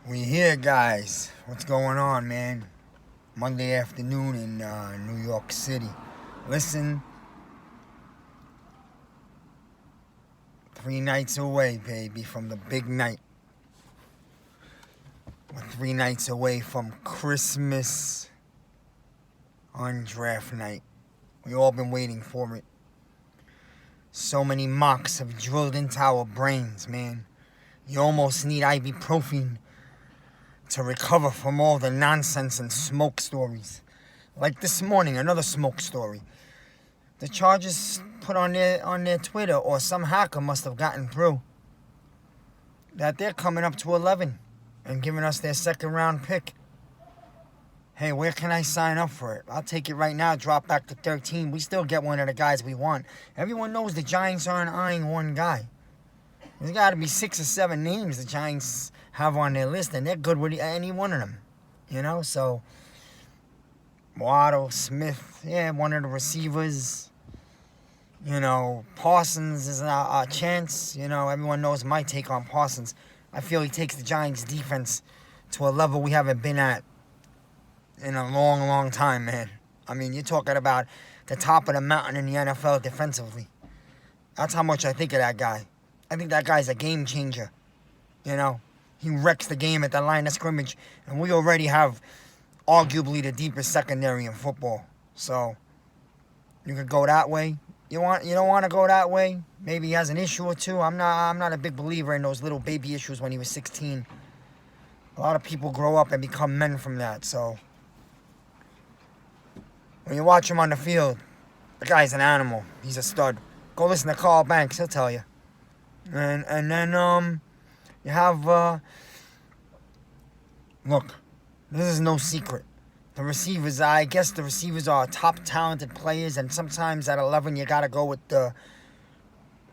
We here, guys. What's going on, man? Monday afternoon in New York City. Listen, 3 nights away, baby, from the big night. We're 3 nights away from Christmas on draft night. We all been waiting for it. So many mocks have drilled into our brains, man. You almost need ibuprofen to recover from all the nonsense and smoke stories. Like this morning, another smoke story. The Chargers put on their Twitter, or some hacker must have gotten through, that they're coming up to 11 and giving us their second round pick. Hey, where can I sign up for it? I'll take it right now, drop back to 13. We still get one of the guys we want. Everyone knows the Giants aren't eyeing one guy. There's got to be 6 or 7 names the Giants have on their list, and they're good with any one of them. You know, so Waddle, Smith, one of the receivers. You know, Parsons is a chance. You know, everyone knows my take on Parsons. I feel he takes the Giants' defense to a level we haven't been at in a long, long time, man. I mean, you're talking about the top of the mountain in the NFL defensively. That's how much I think of that guy. I think that guy's a game changer. You know, he wrecks the game at the line of scrimmage, and we already have arguably the deepest secondary in football. So you could go that way. You don't want to go that way. Maybe he has an issue or two. I'm not a big believer in those little baby issues when he was 16. A lot of people grow up and become men from that. So when you watch him on the field, the guy's an animal. He's a stud. Go listen to Carl Banks. He'll tell you. And then you have look, this is no secret. The receivers, I guess the receivers are top talented players, and sometimes at 11 you gotta go with the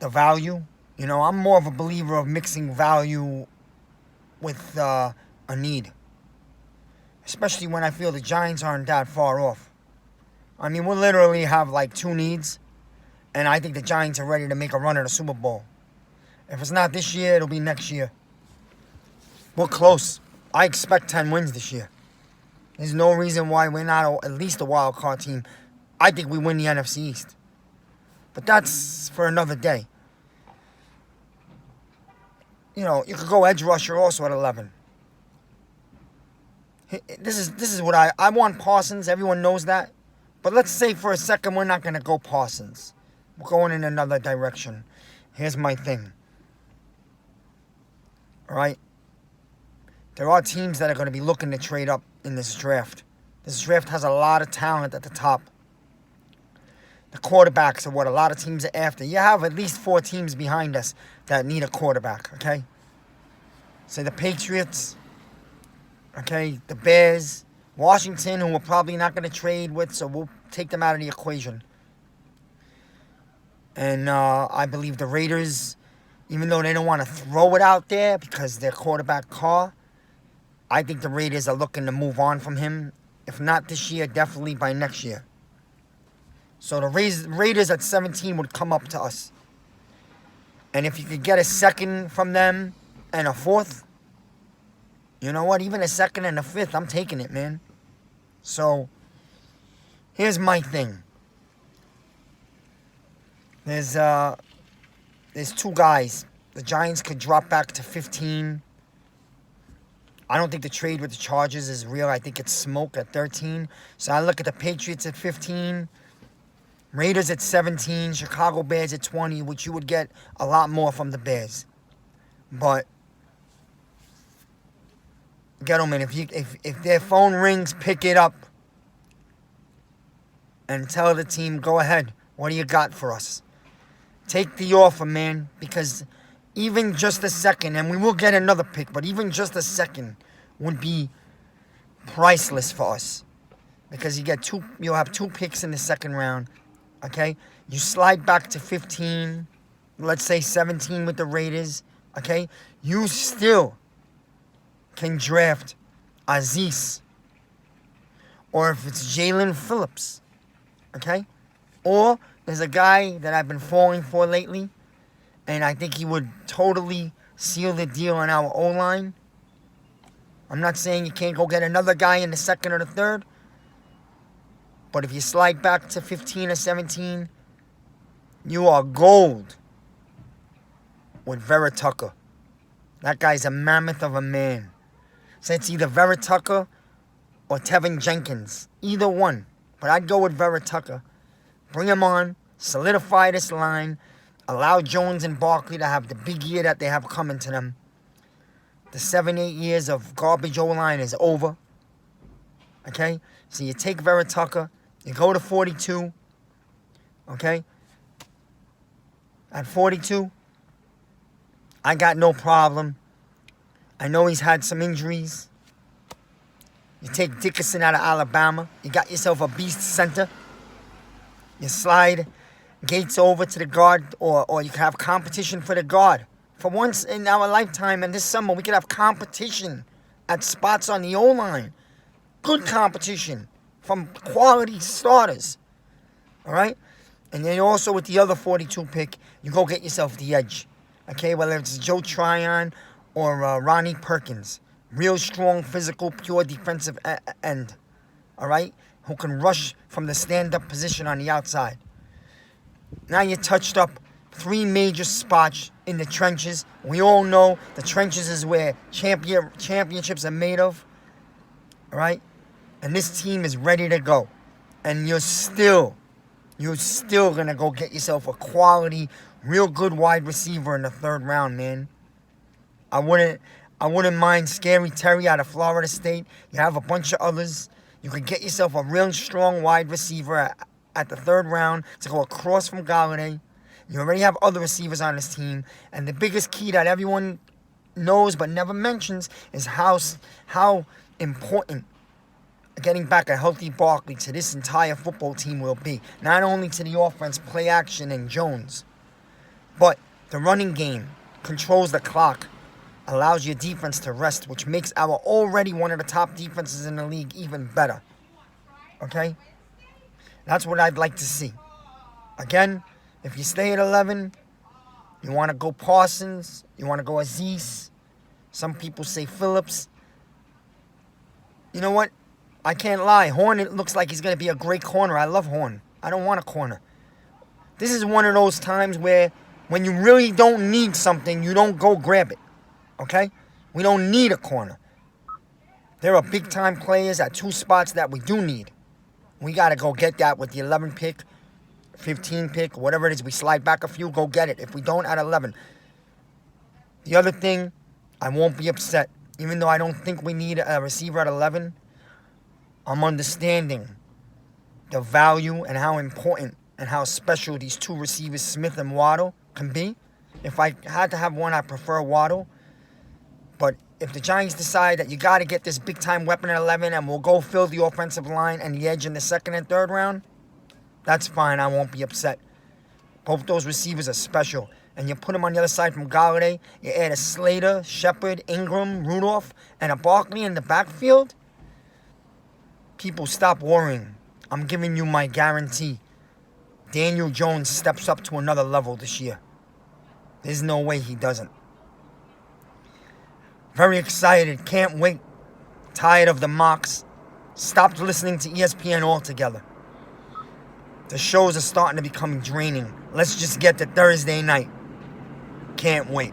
value. You know, I'm more of a believer of mixing value with a need, especially when I feel the Giants aren't that far off. I mean, we'll literally have like 2 needs, and I think the Giants are ready to make a run at the Super Bowl. If it's not this year, it'll be next year. We're close. I expect 10 wins this year. There's no reason why we're not at least a wild card team. I think we win the NFC East. But that's for another day. You know, you could go edge rusher also at 11. This is what I want Parsons. Everyone knows that. But let's say for a second we're not going to go Parsons. We're going in another direction. Here's my thing. All right? There are teams that are going to be looking to trade up in this draft. This draft has a lot of talent at the top. The quarterbacks are what a lot of teams are after. You have at least 4 teams behind us that need a quarterback, okay? So the Patriots, okay, the Bears, Washington, who we're probably not going to trade with, so we'll take them out of the equation. And I believe the Raiders, even though they don't want to throw it out there because their quarterback Carr, I think the Raiders are looking to move on from him. If not this year, definitely by next year. So the Raiders at 17 would come up to us. And if you could get a second from them and a 4th, you know what? Even a 2nd and a 5th, I'm taking it, man. So here's my thing. There's 2 guys. The Giants could drop back to 15. I don't think the trade with the Chargers is real. I think it's smoke at 13. So I look at the Patriots at 15, Raiders at 17, Chicago Bears at 20, which you would get a lot more from the Bears. But, gentlemen, if their phone rings, pick it up and tell the team, go ahead. What do you got for us? Take the offer, man, because even just a second, and we will get another pick, but even just a second would be priceless for us. Because you'll have 2 picks in the second round, okay? You slide back to 15, let's say 17 with the Raiders, okay? You still can draft Azeez, or if it's Jalen Phillips, okay? Or there's a guy that I've been falling for lately, and I think he would totally seal the deal on our O-line. I'm not saying you can't go get another guy in the second or the third. But if you slide back to 15 or 17, you are gold with Vera Tucker. That guy's a mammoth of a man. So it's either Vera Tucker or Tevin Jenkins. Either one. But I'd go with Vera Tucker. Bring him on. Solidify this line. Allow Jones and Barkley to have the big year that they have coming to them. The 7-8 years of garbage O-line is over. Okay? So you take Vera Tucker. You go to 42. Okay? At 42, I got no problem. I know he's had some injuries. You take Dickerson out of Alabama. You got yourself a beast center. You slide Gates over to the guard, or you can have competition for the guard. For once in our lifetime and this summer, we could have competition at spots on the O-line. Good competition from quality starters. All right? And then also with the other 42 pick, you go get yourself the edge. Okay? Whether it's Joe Tryon or Ronnie Perkins. Real strong, physical, pure defensive end. All right? Who can rush from the stand-up position on the outside. Now you touched up 3 major spots in the trenches. We all know the trenches is where championships are made of. All right? And this team is ready to go. And you're still going to go get yourself a quality, real good wide receiver in the 3rd round, man. I wouldn't mind Scary Terry out of Florida State. You have a bunch of others. You could get yourself a real strong wide receiver at the 3rd round to go across from Galladay. You already have other receivers on this team. And the biggest key that everyone knows but never mentions is how important getting back a healthy Barkley to this entire football team will be. Not only to the offense, play action, and Jones, but the running game controls the clock, allows your defense to rest, which makes our already one of the top defenses in the league even better. Okay? That's what I'd like to see. Again, if you stay at 11, you want to go Parsons, you want to go Aziz. Some people say Phillips. You know what? I can't lie. Horn, it looks like he's going to be a great corner. I love Horn. I don't want a corner. This is one of those times where when you really don't need something, you don't go grab it. Okay? We don't need a corner. There are big-time players at 2 spots that we do need. We got to go get that with the 11 pick, 15 pick, whatever it is. We slide back a few, go get it. If we don't, at 11. The other thing, I won't be upset. Even though I don't think we need a receiver at 11, I'm understanding the value and how important and how special these 2 receivers, Smith and Waddle, can be. If I had to have one, I prefer Waddle. But if the Giants decide that you got to get this big-time weapon at 11 and we'll go fill the offensive line and the edge in the 2nd and 3rd round, that's fine. I won't be upset. Both those receivers are special. And you put them on the other side from Galladay. You add a Slater, Shepard, Ingram, Rudolph, and a Barkley in the backfield. People, stop worrying. I'm giving you my guarantee. Daniel Jones steps up to another level this year. There's no way he doesn't. Very excited. Can't wait. Tired of the mocks. Stopped listening to ESPN altogether. The shows are starting to become draining. Let's just get to Thursday night. Can't wait.